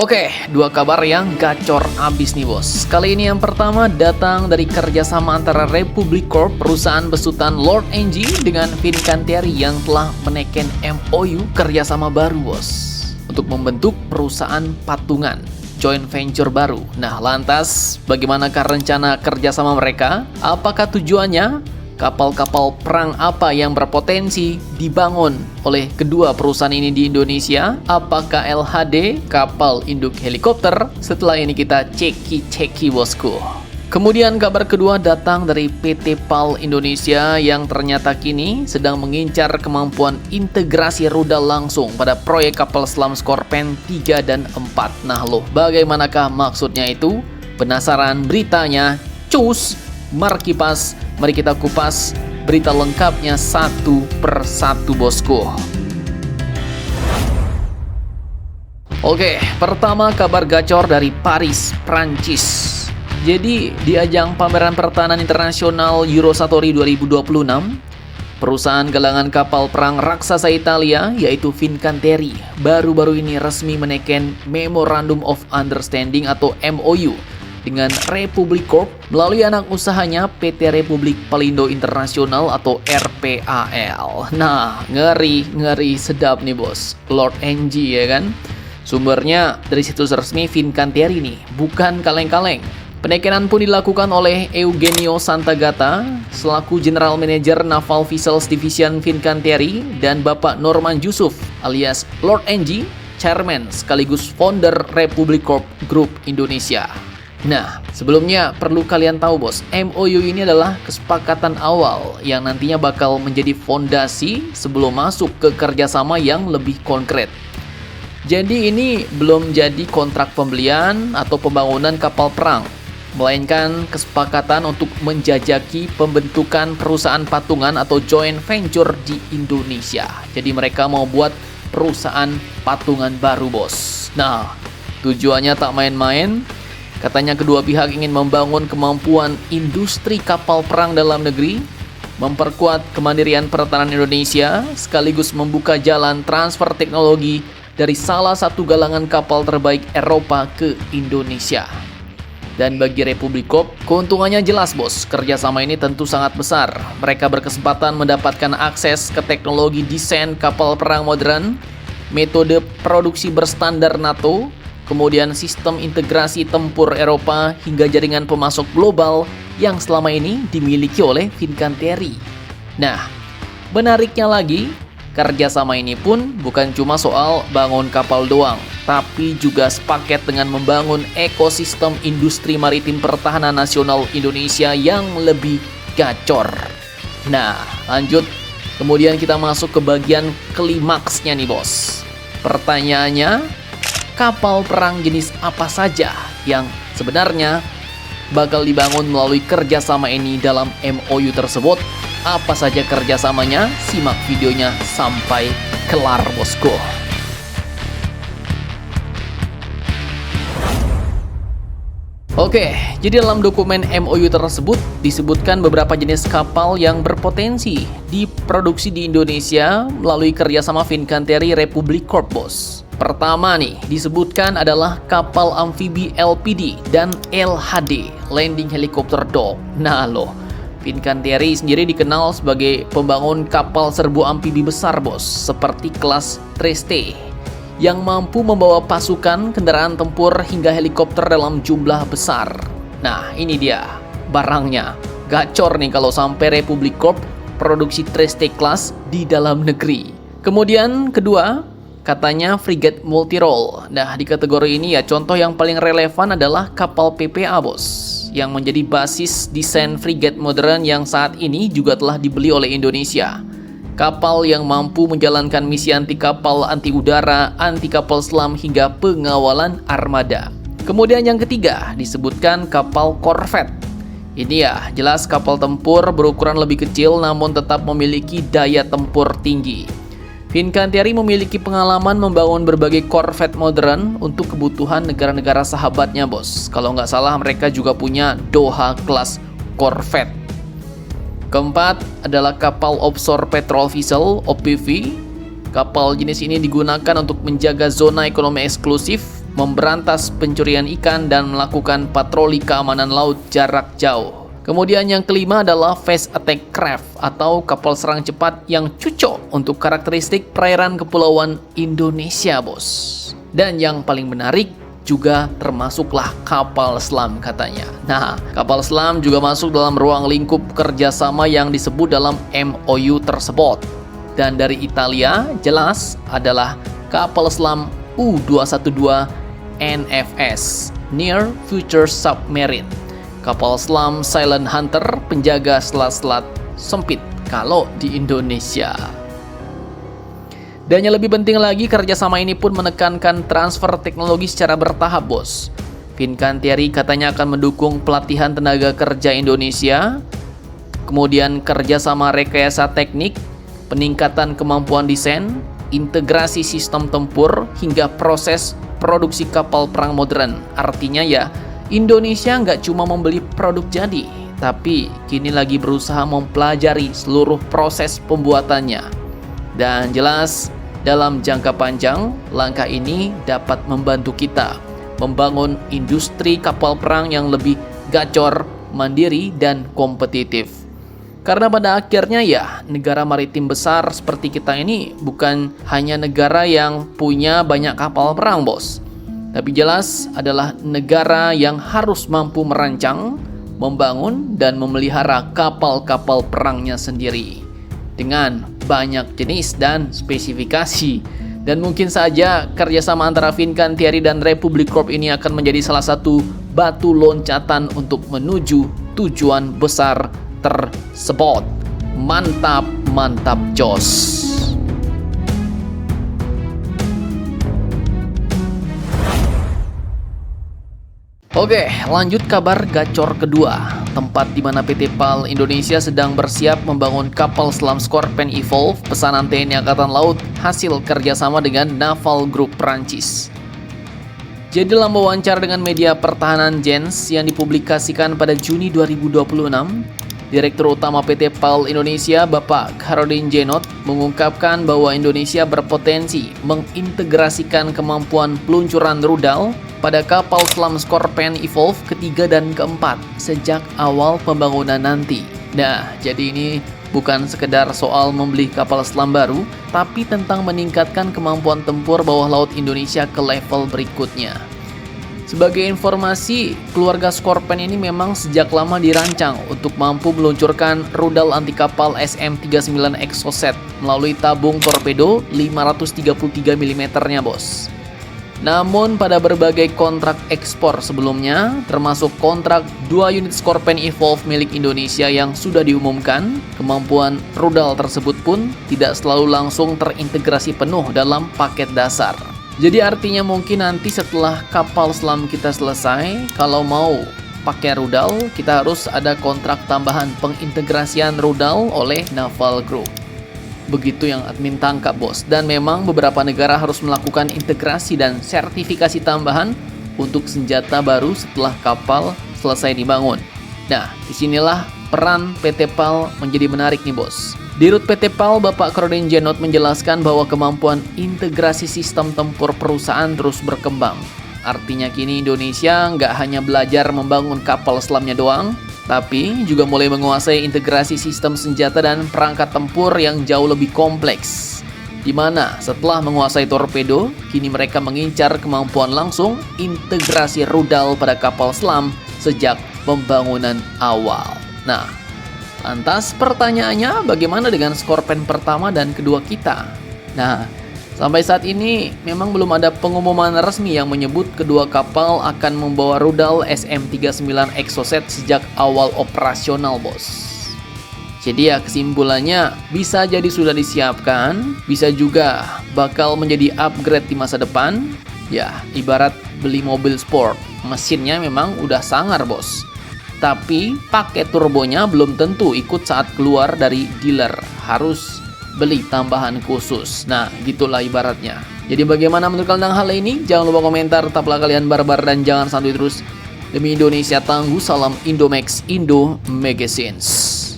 Oke, dua kabar yang gacor abis nih bos. Kali ini yang pertama datang dari kerjasama antara Republic Corp, perusahaan besutan Lord NG, dengan Fincantieri yang telah menaikkan MOU kerjasama baru bos, untuk membentuk perusahaan patungan joint venture baru. Nah lantas bagaimanakah rencana kerjasama mereka? Apakah tujuannya? Kapal-kapal perang apa yang berpotensi dibangun oleh kedua perusahaan ini di Indonesia? Apakah LHD, kapal induk helikopter? Setelah ini kita ceki bosku. Kemudian kabar kedua datang dari PT PAL Indonesia yang ternyata kini sedang mengincar kemampuan integrasi rudal langsung pada proyek kapal selam Scorpene 3 dan 4. Nah loh, bagaimanakah maksudnya itu? Penasaran beritanya? Cus! Mari kita kupas berita lengkapnya satu per satu bosku. Oke, pertama kabar gacor dari Paris, Prancis. Jadi di ajang pameran pertahanan internasional Eurosatori 2026, perusahaan galangan kapal perang raksasa Italia yaitu Fincantieri baru-baru ini resmi menaikkan Memorandum of Understanding atau MOU dengan Republic Corp melalui anak usahanya PT Republik Pelindo Internasional atau RPAL. Nah, ngeri sedap nih bos. Lord NG ya kan? Sumbernya dari situs resmi Fincantieri nih, bukan kaleng-kaleng. Penaikan pun dilakukan oleh Eugenio Santagata selaku General Manager Naval Vessels Division Fincantieri dan Bapak Norman Yusuf alias Lord NG, Chairman sekaligus founder Republic Corp Group Indonesia. Nah, sebelumnya perlu kalian tahu bos, MOU ini adalah kesepakatan awal yang nantinya bakal menjadi fondasi sebelum masuk ke kerjasama yang lebih konkret. Jadi ini belum jadi kontrak pembelian atau pembangunan kapal perang, melainkan kesepakatan untuk menjajaki pembentukan perusahaan patungan atau joint venture di Indonesia. Jadi mereka mau buat perusahaan patungan baru bos. Nah, tujuannya tak main-main. Katanya kedua pihak ingin membangun kemampuan industri kapal perang dalam negeri, memperkuat kemandirian pertahanan Indonesia, sekaligus membuka jalan transfer teknologi dari salah satu galangan kapal terbaik Eropa ke Indonesia. Dan bagi Republic Corp, keuntungannya jelas bos, kerjasama ini tentu sangat besar. Mereka berkesempatan mendapatkan akses ke teknologi desain kapal perang modern, metode produksi berstandar NATO, kemudian sistem integrasi tempur Eropa hingga jaringan pemasok global yang selama ini dimiliki oleh Fincantieri. Nah, menariknya lagi, kerjasama ini pun bukan cuma soal bangun kapal doang, tapi juga sepaket dengan membangun ekosistem industri maritim pertahanan nasional Indonesia yang lebih gacor. Nah, lanjut. Kemudian kita masuk ke bagian klimaksnya nih bos. Pertanyaannya, kapal perang jenis apa saja yang sebenarnya bakal dibangun melalui kerjasama ini dalam MOU tersebut? Apa saja kerjasamanya? Simak videonya sampai kelar bosku. Oke, jadi dalam dokumen MOU tersebut disebutkan beberapa jenis kapal yang berpotensi diproduksi di Indonesia melalui kerjasama Fincantieri Republic Corp bos. Pertama nih, disebutkan adalah kapal amfibi LPD dan LHD, Landing Helicopter Dock. Nah loh, Fincantieri sendiri dikenal sebagai pembangun kapal serbu amfibi besar bos, seperti kelas Trieste, yang mampu membawa pasukan, kendaraan tempur, hingga helikopter dalam jumlah besar. Nah ini dia, barangnya. Gacor nih kalau sampai Republic Corp produksi Trieste Class di dalam negeri. Kemudian kedua, katanya frigate multirole. Nah, di kategori ini ya contoh yang paling relevan adalah kapal PPA bos, yang menjadi basis desain frigate modern yang saat ini juga telah dibeli oleh Indonesia. Kapal yang mampu menjalankan misi anti kapal, anti udara, anti kapal selam hingga pengawalan armada. Kemudian yang ketiga disebutkan kapal korvet. Ini ya jelas kapal tempur berukuran lebih kecil namun tetap memiliki daya tempur tinggi. Fincantieri memiliki pengalaman membangun berbagai korvet modern untuk kebutuhan negara-negara sahabatnya bos. Kalau nggak salah mereka juga punya Doha Class korvet. Keempat adalah kapal offshore patrol vessel OPV. Kapal jenis ini digunakan untuk menjaga zona ekonomi eksklusif memberantas pencurian ikan, dan melakukan patroli keamanan laut jarak jauh. Kemudian yang kelima adalah Fast Attack Craft atau kapal serang cepat yang cocok untuk karakteristik perairan kepulauan Indonesia, bos. Dan yang paling menarik juga termasuklah kapal selam katanya. Nah, kapal selam juga masuk dalam ruang lingkup kerjasama yang disebut dalam MOU tersebut. Dan dari Italia jelas adalah kapal selam U212 NFS, Near Future Submarine. Kapal selam Silent Hunter, penjaga selat-selat sempit kalau di Indonesia. Dan yang lebih penting lagi, kerjasama ini pun menekankan transfer teknologi secara bertahap, bos. Fincantieri katanya akan mendukung pelatihan tenaga kerja Indonesia, kemudian kerjasama rekayasa teknik, peningkatan kemampuan desain, integrasi sistem tempur, hingga proses produksi kapal perang modern. Artinya ya, Indonesia nggak cuma membeli produk jadi, tapi kini lagi berusaha mempelajari seluruh proses pembuatannya. Dan jelas, dalam jangka panjang, langkah ini dapat membantu kita membangun industri kapal perang yang lebih gacor, mandiri, dan kompetitif. Karena pada akhirnya ya, negara maritim besar seperti kita ini bukan hanya negara yang punya banyak kapal perang, bos. Tapi jelas adalah negara yang harus mampu merancang, membangun, dan memelihara kapal-kapal perangnya sendiri dengan banyak jenis dan spesifikasi. Dan mungkin saja kerjasama antara Fincantieri dan Republic Corp ini akan menjadi salah satu batu loncatan untuk menuju tujuan besar tersebut. Mantap, mantap, jos. Oke, lanjut kabar gacor kedua. Tempat di mana PT PAL Indonesia sedang bersiap membangun kapal selam Scorpion Evolve pesanan TNI Angkatan Laut hasil kerjasama dengan Naval Group Prancis. Jadi dalam wawancara dengan media pertahanan Jens yang dipublikasikan pada Juni 2026, Direktur Utama PT PAL Indonesia Bapak Khairudin Djenot mengungkapkan bahwa Indonesia berpotensi mengintegrasikan kemampuan peluncuran rudal pada kapal selam Scorpion Evolve ketiga dan keempat sejak awal pembangunan nanti. Nah, jadi ini bukan sekedar soal membeli kapal selam baru, tapi tentang meningkatkan kemampuan tempur bawah laut Indonesia ke level berikutnya. Sebagai informasi, keluarga Scorpion ini memang sejak lama dirancang untuk mampu meluncurkan rudal anti kapal SM-39 Exocet melalui tabung torpedo 533 mm-nya, bos. Namun pada berbagai kontrak ekspor sebelumnya, termasuk kontrak 2 unit Scorpion Evolve milik Indonesia yang sudah diumumkan, kemampuan rudal tersebut pun tidak selalu langsung terintegrasi penuh dalam paket dasar. Jadi artinya mungkin nanti setelah kapal selam kita selesai, kalau mau pakai rudal, kita harus ada kontrak tambahan pengintegrasian rudal oleh Naval Group. Begitu yang admin tangkap, bos. Dan memang beberapa negara harus melakukan integrasi dan sertifikasi tambahan untuk senjata baru setelah kapal selesai dibangun. Nah, disinilah peran PT PAL menjadi menarik nih, bos. Dirut PT PAL Bapak Khairudin Djenot menjelaskan bahwa kemampuan integrasi sistem tempur perusahaan terus berkembang. Artinya kini Indonesia nggak hanya belajar membangun kapal selamnya doang, tapi juga mulai menguasai integrasi sistem senjata dan perangkat tempur yang jauh lebih kompleks. Di mana setelah menguasai torpedo, kini mereka mengincar kemampuan langsung integrasi rudal pada kapal selam sejak pembangunan awal. Nah, lantas pertanyaannya, bagaimana dengan Scorpion pertama dan kedua kita? Nah, sampai saat ini memang belum ada pengumuman resmi yang menyebut kedua kapal akan membawa rudal SM-39 Exocet sejak awal operasional, bos. Jadi ya kesimpulannya, bisa jadi sudah disiapkan, bisa juga bakal menjadi upgrade di masa depan. Ya, ibarat beli mobil sport, mesinnya memang udah sangar, bos. Tapi paket turbonya belum tentu ikut saat keluar dari dealer, harus beli tambahan khusus. Nah, gitulah ibaratnya. Jadi bagaimana menurut kalian tentang hal ini? Jangan lupa komentar, tetaplah kalian barbar dan jangan santuy terus. Demi Indonesia tangguh, salam Indomax Indo Magazines.